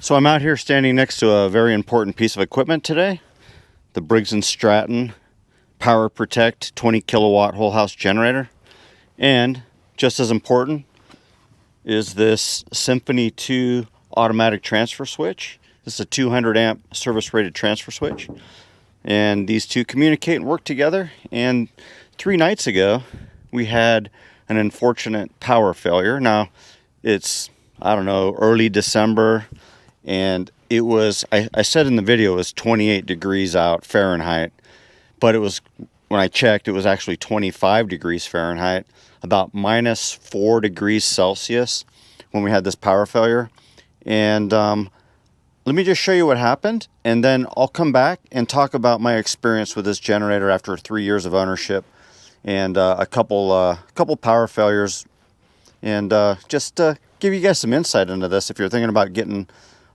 So I'm out here standing next to a very important piece of equipment today, the Briggs and Stratton PowerProtect 20 kilowatt whole house generator. And just as important is this Symphony II automatic transfer switch. This is a 200 amp service rated transfer switch. And these two communicate and work together. And 3 nights ago, we had an unfortunate power failure. Now, it's, I don't know, early December. And it was, I said in the video, it was 28 degrees out Fahrenheit. But it was, when I checked, it was actually 25 degrees Fahrenheit, about minus 4 degrees Celsius when we had this power failure. And let me just show you what happened, and then I'll come back and talk about my experience with this generator after 3 years of ownership and a couple power failures, and just give you guys some insight into this if you're thinking about getting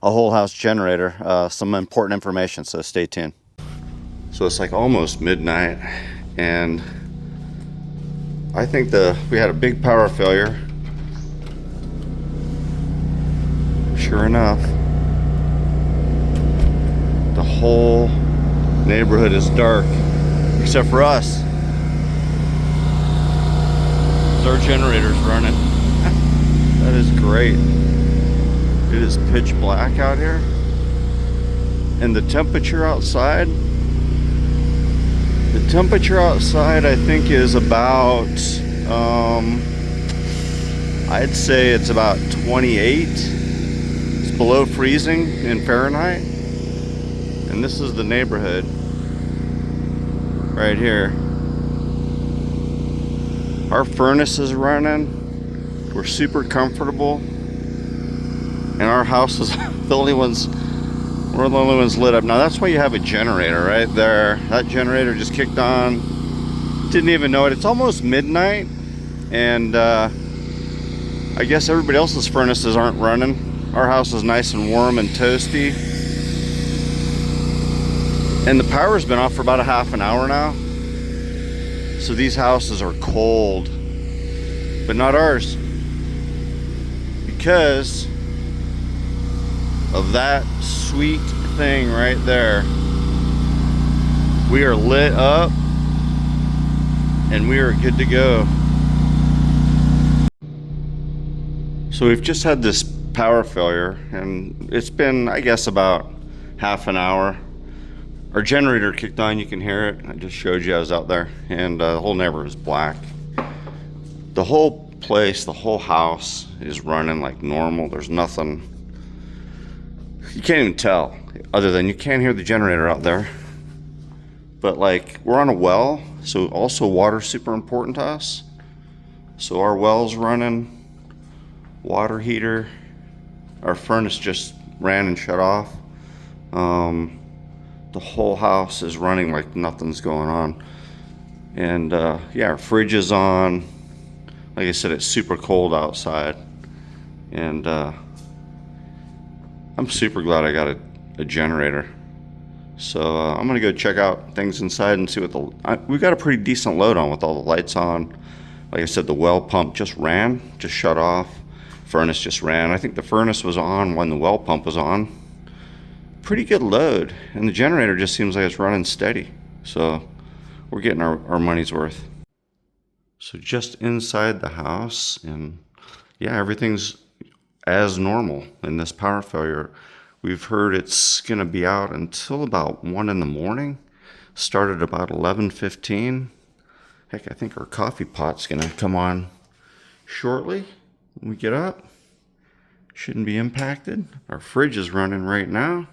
a whole house generator. Some important information, so stay tuned. So it's like almost midnight, and I think we had a big power failure. Sure enough, the whole neighborhood is dark except for us. Our generator's running. That is great. It is pitch black out here, and the temperature outside I think is about I'd say it's about 28. It's below freezing in Fahrenheit. And this is the neighborhood right here. Our furnace is running. We're super comfortable. And our house is we're the only ones lit up. Now that's why you have a generator right there. That generator just kicked on. Didn't even know it. It's almost midnight, and I guess everybody else's furnaces aren't running. Our house is nice and warm and toasty. And the power's been off for about a half an hour now. So these houses are cold, but not ours, because of that sweet thing right there. We are lit up and we are good to go. So we've just had this power failure, and it's been, I guess, about half an hour. Our generator kicked on, you can hear it. I just showed you I was out there, and the whole neighborhood is black. The whole place, the whole house is running like normal. There's nothing, you can't even tell, other than you can't hear the generator out there. But like, we're on a well, so also water's super important to us. So our well's running, water heater. Our furnace just ran and shut off. The whole house is running like nothing's going on. And yeah, our fridge is on. Like I said, it's super cold outside. And I'm super glad I got a generator. So I'm gonna go check out things inside and see what we got a pretty decent load on with all the lights on. Like I said, the well pump just shut off. Furnace just ran. I think the furnace was on when the well pump was on. Pretty good load, and the generator just seems like it's running steady. So we're getting our money's worth. So just inside the house, and yeah, everything's as normal in this power failure. We've heard it's gonna be out until about 1 in the morning. Started about 11:15. Heck, I think our coffee pot's gonna come on shortly when we get up. Shouldn't be impacted. Our fridge is running right now.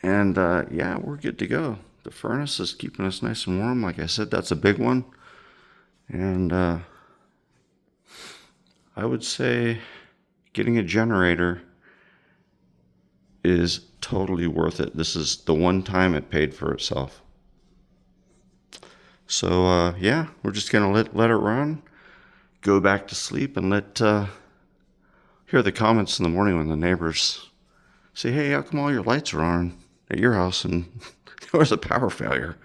And yeah, we're good to go. The furnace is keeping us nice and warm. Like I said, that's a big one. And I would say getting a generator is totally worth it. This is the one time it paid for itself. So yeah, we're just gonna let it run, go back to sleep, and hear the comments in the morning when the neighbors say, hey, how come all your lights are on at your house and there was a power failure?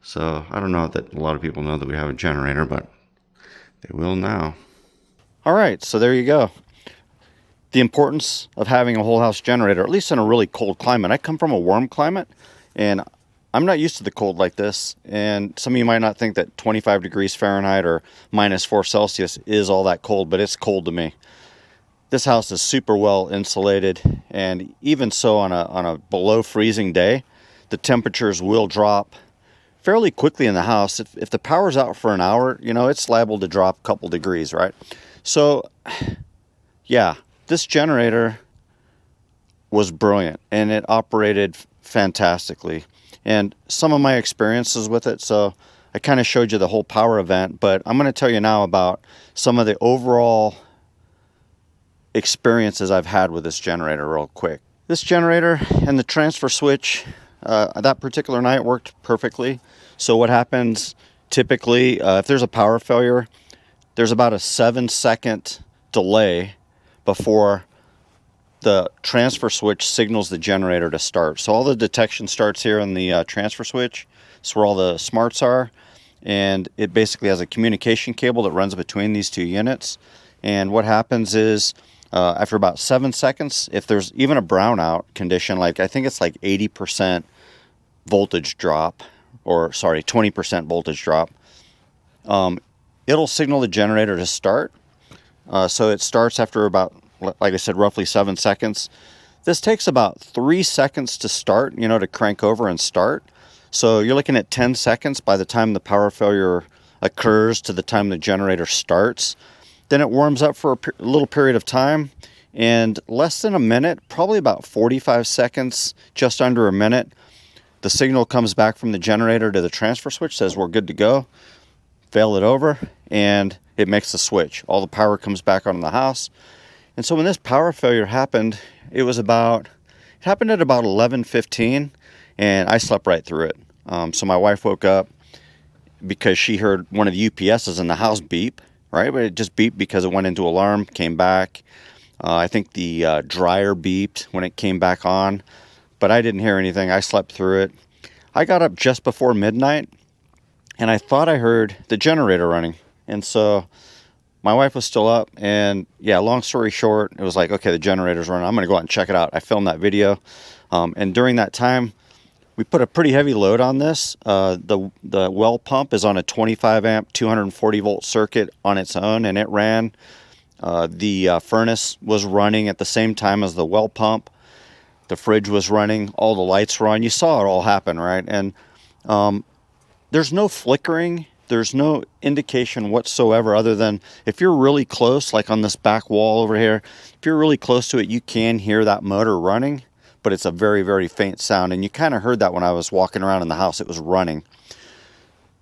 So I don't know that a lot of people know that we have a generator, but they will now. All right, so there you go. the importance of having a whole house generator, at least in a really cold climate. I come from a warm climate, and I'm not used to the cold like this. And some of you might not think that 25 degrees Fahrenheit or -4 Celsius is all that cold, but it's cold to me. This house is super well insulated, and even so on a below freezing day, the temperatures will drop fairly quickly in the house. If the power's out for an hour, you know, it's liable to drop a couple degrees, right? So yeah, this generator was brilliant, and it operated fantastically. And some of my experiences with it, so I kind of showed you the whole power event, but I'm going to tell you now about some of the overall experiences I've had with this generator real quick. This generator and the transfer switch that particular night worked perfectly. So what happens typically, if there's a power failure, there's about a 7-second delay before the transfer switch signals the generator to start. So all the detection starts here on the transfer switch. It's where all the smarts are, and it basically has a communication cable that runs between these two units. And what happens is after about 7 seconds, if there's even a brownout condition, like I think it's like 80% voltage drop, or sorry, 20% voltage drop, it'll signal the generator to start. So it starts after about, like I said, roughly 7 seconds. This takes about 3 seconds to start, you know, to crank over and start. So you're looking at 10 seconds by the time the power failure occurs to the time the generator starts. Then it warms up for a little period of time, and less than a minute, probably about 45 seconds, just under a minute, the signal comes back from the generator to the transfer switch, says we're good to go. Fail it over, and it makes the switch. All the power comes back on the house. And so when this power failure happened, it happened at about 11:15, and I slept right through it. So my wife woke up because she heard one of the UPSs in the house beep, right? But it just beeped because it went into alarm, came back. I think the dryer beeped when it came back on, but I didn't hear anything. I slept through it. I got up just before midnight, and I thought I heard the generator running. And so my wife was still up, and yeah, long story short, it was like, okay, the generator's running. I'm going to go out and check it out. I filmed that video. And during that time, we put a pretty heavy load on this. The well pump is on a 25 amp, 240 volt circuit on its own, and it ran. The furnace was running at the same time as the well pump. The fridge was running. All the lights were on. You saw it all happen, right? And there's no flickering. There's no indication whatsoever other than if you're really close, like on this back wall over here, if you're really close to it, you can hear that motor running, but it's a very, very faint sound. And you kind of heard that when I was walking around in the house. It was running.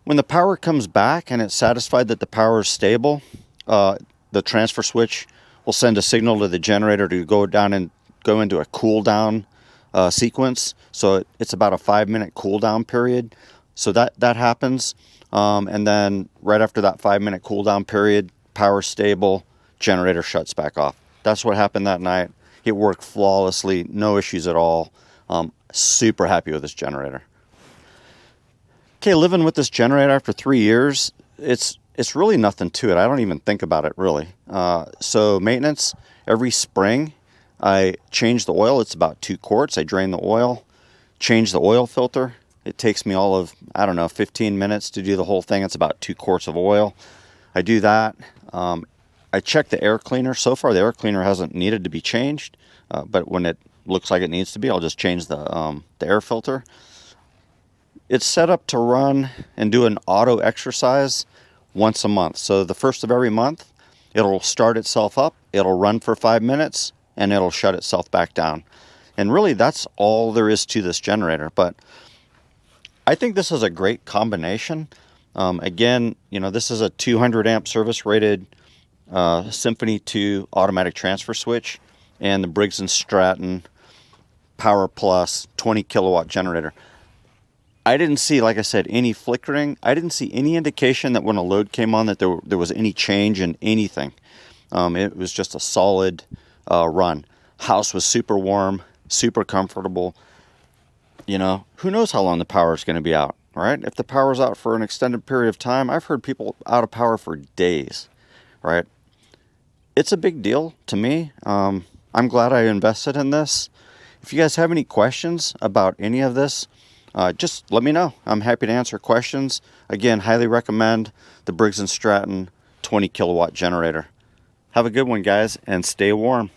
When the power comes back and it's satisfied that the power is stable, the transfer switch will send a signal to the generator to go down and go into a cool down sequence. So it's about a 5-minute cool down period. So that happens. And then right after that 5-minute cool down period, power stable, generator shuts back off. That's what happened that night. It worked flawlessly, no issues at all. Super happy with this generator. Okay, living with this generator after 3 years, it's really nothing to it. I don't even think about it really. So maintenance, every spring I change the oil. It's about 2 quarts. I drain the oil, change the oil filter. It takes me all of, I don't know, 15 minutes to do the whole thing. It's about 2 quarts of oil. I do that. I check the air cleaner. So far, the air cleaner hasn't needed to be changed, but when it looks like it needs to be, I'll just change the air filter. It's set up to run and do an auto exercise once a month. So the first of every month, it'll start itself up, it'll run for 5 minutes, and it'll shut itself back down. And really, that's all there is to this generator. But I think this is a great combination. Again, you know, this is a 200 amp service rated Symphony II automatic transfer switch and the Briggs and Stratton Power Plus 20 kilowatt generator. I didn't see, like I said, any flickering. I didn't see any indication that when a load came on that there was any change in anything. It was just a solid run. House was super warm, super comfortable. You know, who knows how long the power is going to be out, right? If the power's out for an extended period of time, I've heard people out of power for days, right? It's a big deal to me. I'm glad I invested in this. If you guys have any questions about any of this, just let me know. I'm happy to answer questions. Again, highly recommend the Briggs and Stratton 20 kilowatt generator. Have a good one, guys, and stay warm.